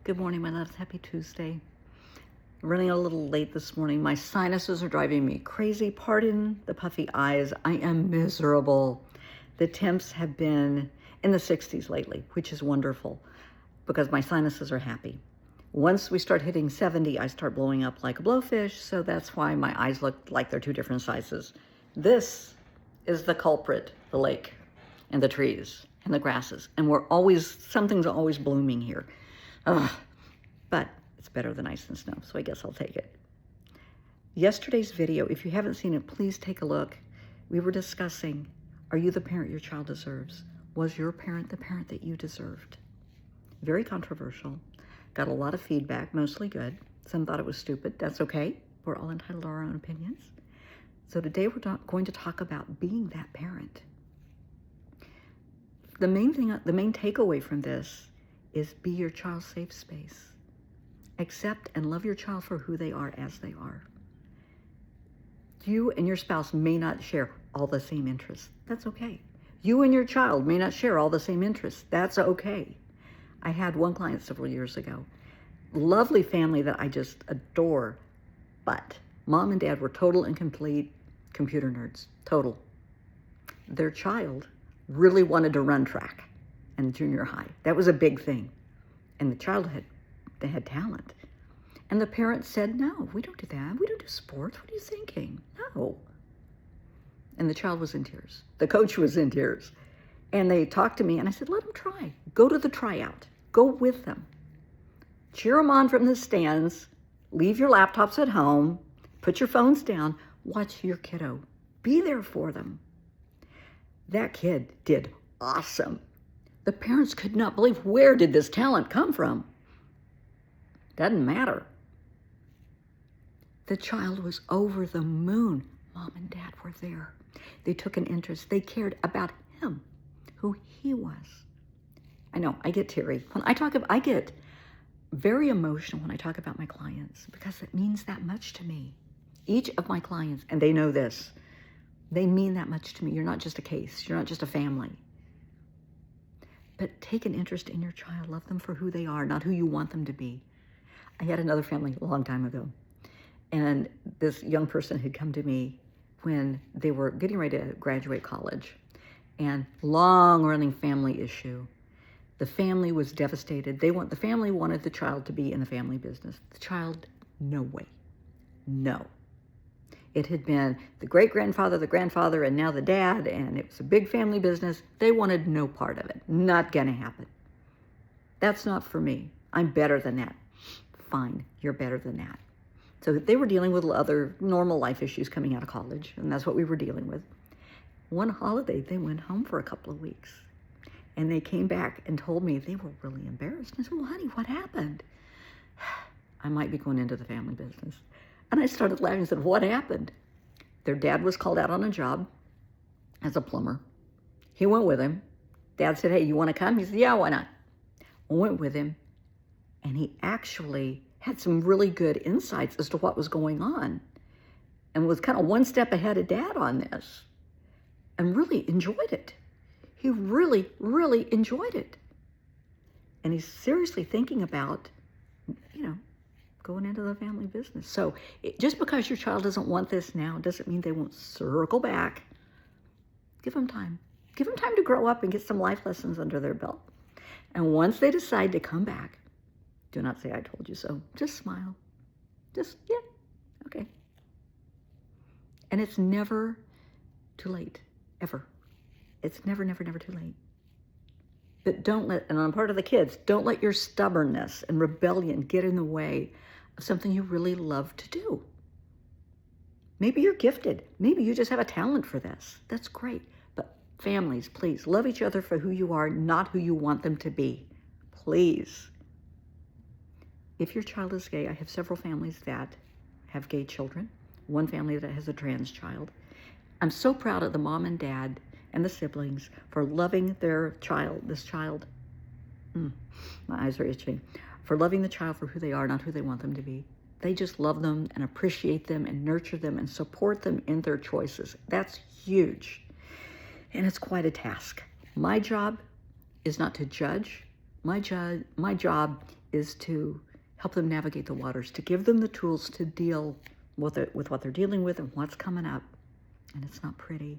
Good morning, my loves. Happy Tuesday. Running a little late this morning. My sinuses are driving me crazy. Pardon the puffy eyes. I am miserable. The temps have been in the 60s lately, which is wonderful because my sinuses are happy. Once we start hitting 70, I start blowing up like a blowfish, so that's why my eyes look like they're two different sizes. This is the culprit, the lake and the trees and the grasses. And something's always blooming here. Ugh. But it's better than ice and snow, so I guess I'll take it. Yesterday's video, if you haven't seen it, please take a look. We were discussing, are you the parent your child deserves? Was your parent the parent that you deserved? Very controversial. Got a lot of feedback, mostly good. Some thought it was stupid. That's okay. We're all entitled to our own opinions. So today we're going to talk about being that parent. The main takeaway from this is be your child's safe space. Accept and love your child for who they are as they are. You and your spouse may not share all the same interests. That's okay. You and your child may not share all the same interests. That's okay. I had one client several years ago. Lovely family that I just adore, but mom and dad were total and complete computer nerds. Total. Their child really wanted to run track in junior high. That was a big thing. And the child had talent. And the parents said, no, we don't do that. We don't do sports. What are you thinking? No. And the child was in tears. The coach was in tears. And they talked to me and I said, let them try. Go to the tryout. Go with them. Cheer them on from the stands. Leave your laptops at home. Put your phones down. Watch your kiddo. Be there for them. That kid did awesome. The parents could not believe, where did this talent come from? Doesn't matter. The child was over the moon. Mom and dad were there. They took an interest. They cared about him, who he was. I know, I get teary. I get very emotional when I talk about my clients because it means that much to me. Each of my clients, and they know this, they mean that much to me. You're not just a case. You're not just a family. But take an interest in your child. Love them for who they are, not who you want them to be. I had another family a long time ago, and this young person had come to me when they were getting ready to graduate college, and long-running family issue. The family was devastated. The family wanted the child to be in the family business. The child, no way. No. It had been the great-grandfather, the grandfather, and now the dad, and it was a big family business. They wanted no part of it. Not gonna happen. That's not for me. I'm better than that. Fine, you're better than that. So they were dealing with other normal life issues coming out of college, and that's what we were dealing with. One holiday, they went home for a couple of weeks, and they came back and told me they were really embarrassed. And I said, well, honey, what happened? I might be going into the family business. And I started laughing and said, what happened? Their dad was called out on a job as a plumber. He went with him. Dad said, hey, you want to come? He said, yeah, why not? I went with him. And he actually had some really good insights as to what was going on and was kind of one step ahead of dad on this and really enjoyed it. He really, really enjoyed it. And he's seriously thinking about, going into the family business. So just because your child doesn't want this now doesn't mean they won't circle back. Give them time. Give them time to grow up and get some life lessons under their belt. And once they decide to come back, do not say I told you so. Just smile. Just, yeah, okay. And it's never too late, ever. It's never, never, never too late. But and on part of the kids, don't let your stubbornness and rebellion get in the way of something you really love to do. Maybe you're gifted. Maybe you just have a talent for this. That's great. But families, please, love each other for who you are, not who you want them to be. Please. If your child is gay, I have several families that have gay children, one family that has a trans child. I'm so proud of the mom and dad and the siblings for loving their child, this child. My eyes are itching. For loving the child for who they are, not who they want them to be. They just love them and appreciate them and nurture them and support them in their choices. That's huge. And it's quite a task. My job is not to judge. My job is to help them navigate the waters, to give them the tools to deal with what they're dealing with and what's coming up. And it's not pretty.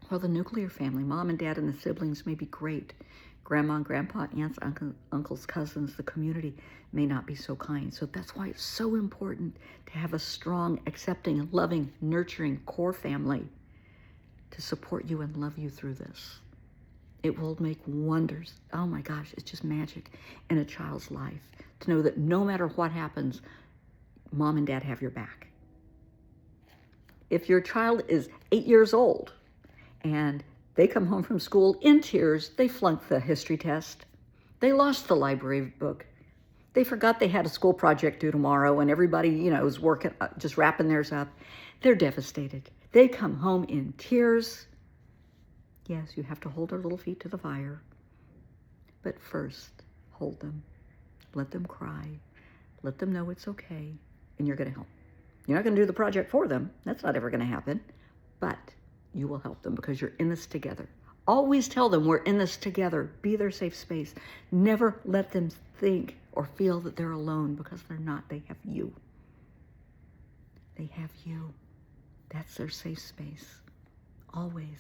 Well, the nuclear family, mom and dad and the siblings may be great. Grandma and grandpa, aunts, uncles, cousins, the community may not be so kind. So that's why it's so important to have a strong, accepting, loving, nurturing core family to support you and love you through this. It will make wonders. Oh my gosh, it's just magic in a child's life to know that no matter what happens, mom and dad have your back. If your child is 8 years old and they come home from school in tears, they flunked the history test, they lost the library book, they forgot they had a school project due tomorrow and everybody, is working, just wrapping theirs up, they're devastated. They come home in tears. Yes, you have to hold their little feet to the fire. But first, hold them. Let them cry. Let them know it's okay. And you're going to help. You're not going to do the project for them. That's not ever going to happen. But you will help them because you're in this together. Always tell them we're in this together. Be their safe space. Never let them think or feel that they're alone because they're not. They have you. They have you. That's their safe space. Always.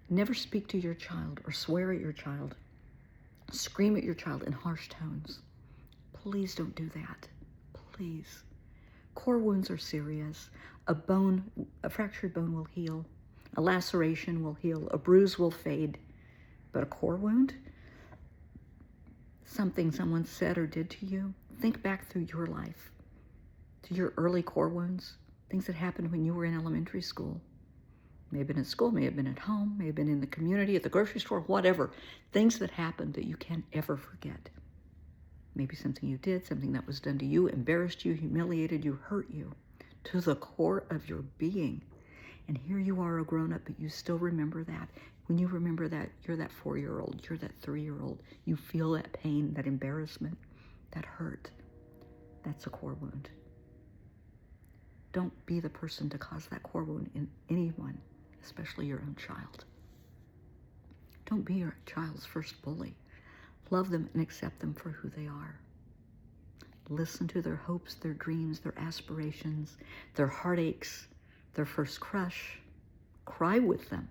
Never speak to your child or swear at your child. Scream at your child in harsh tones. Please don't do that. Please. Core wounds are serious. A fractured bone will heal. A laceration will heal. A bruise will fade. But a core wound? Something someone said or did to you? Think back through your life. To your early core wounds. Things that happened when you were in elementary school. May have been at school, may have been at home, may have been in the community, at the grocery store, whatever. Things that happened that you can't ever forget. Maybe something you did, something that was done to you, embarrassed you, humiliated you, hurt you to the core of your being. And here you are a grown-up, but you still remember that. When you remember that, you're that 4-year-old, you're that 3-year-old. You feel that pain, that embarrassment, that hurt. That's a core wound. Don't be the person to cause that core wound in anyone, especially your own child. Don't be your child's first bully. Love them and accept them for who they are. Listen to their hopes, their dreams, their aspirations, their heartaches, their first crush. Cry with them.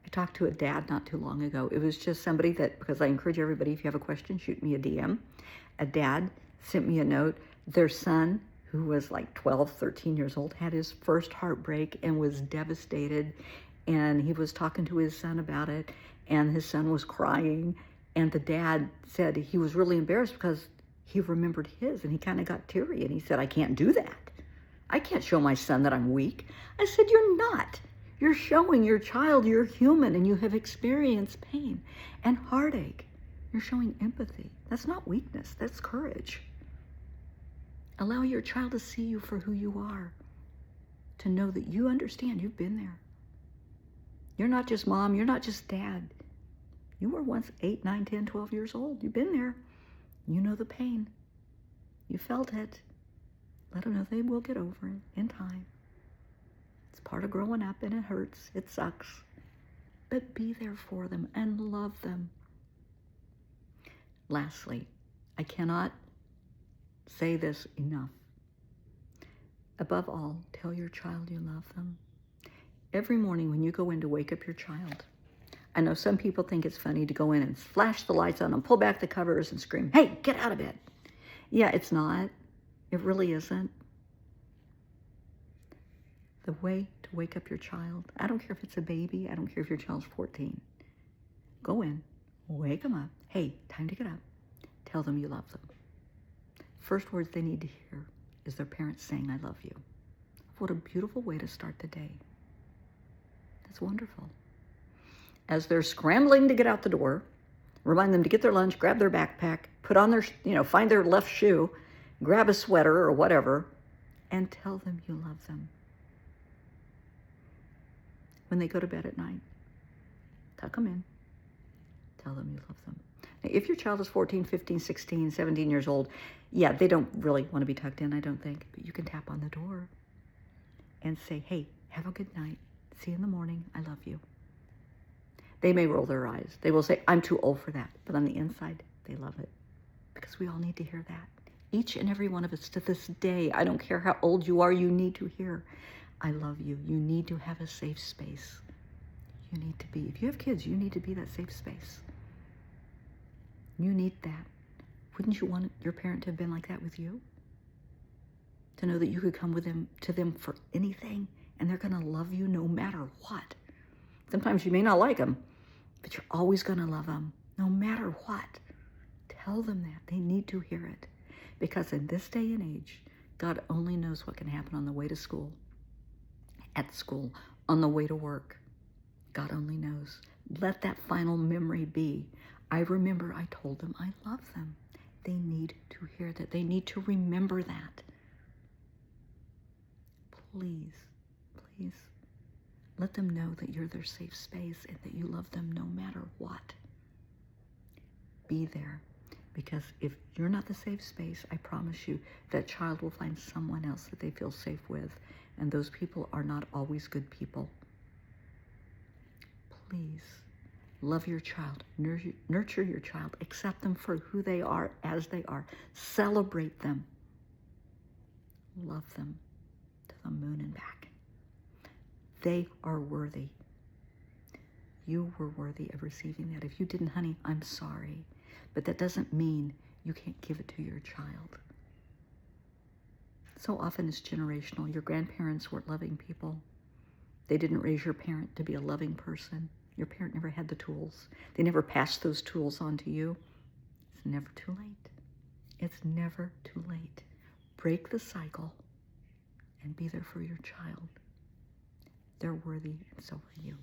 I talked to a dad not too long ago. It was just somebody that, because I encourage everybody, if you have a question, shoot me a DM. A dad sent me a note. Their son, who was like 12, 13 years old, had his first heartbreak and was devastated. And he was talking to his son about it, and his son was crying. And the dad said he was really embarrassed because he remembered his, and he kind of got teary. And he said, I can't do that. I can't show my son that I'm weak. I said, you're not. You're showing your child you're human and you have experienced pain and heartache. You're showing empathy. That's not weakness. That's courage. Allow your child to see you for who you are, to know that you understand you've been there. You're not just mom. You're not just dad. You were once 8, 9, 10, 12 years old. You've been there. You know the pain. You felt it. Let them know they will get over it in time. It's part of growing up, and it hurts. It sucks. But be there for them and love them. Lastly, I cannot say this enough. Above all, tell your child you love them. Every morning when you go in to wake up your child, I know some people think it's funny to go in and flash the lights on and pull back the covers and scream, hey, get out of bed. Yeah, it's not. It really isn't. The way to wake up your child, I don't care if it's a baby, I don't care if your child's 14. Go in, wake them up. Hey, time to get up. Tell them you love them. First words they need to hear is their parents saying, I love you. What a beautiful way to start the day. That's wonderful. As they're scrambling to get out the door, remind them to get their lunch, grab their backpack, put on their, find their left shoe, grab a sweater or whatever, and tell them you love them. When they go to bed at night, tuck them in, tell them you love them. Now, if your child is 14, 15, 16, 17 years old, yeah, they don't really want to be tucked in, I don't think, but you can tap on the door and say, hey, have a good night. See you in the morning. I love you. They may roll their eyes. They will say, I'm too old for that. But on the inside, they love it because we all need to hear that. Each and every one of us to this day, I don't care how old you are, you need to hear, I love you. You need to have a safe space. You need to be, if you have kids, you need to be that safe space. You need that. Wouldn't you want your parent to have been like that with you? To know that you could come to them for anything, and they're going to love you no matter what. Sometimes you may not like them, but you're always going to love them no matter what. Tell them that. They need to hear it. Because in this day and age, God only knows what can happen on the way to school, at school, on the way to work. God only knows. Let that final memory be, I remember I told them I love them. They need to hear that. They need to remember that. Please, please, let them know that you're their safe space and that you love them no matter what. Be there. Because if you're not the safe space, I promise you that child will find someone else that they feel safe with. And those people are not always good people. Please love your child, nurture your child, accept them for who they are, as they are, celebrate them, love them to the moon and back. They are worthy. You were worthy of receiving that. If you didn't, honey, I'm sorry. But that doesn't mean you can't give it to your child. So often it's generational. Your grandparents weren't loving people. They didn't raise your parent to be a loving person. Your parent never had the tools. They never passed those tools on to you. It's never too late. It's never too late. Break the cycle and be there for your child. They're worthy, and so are you.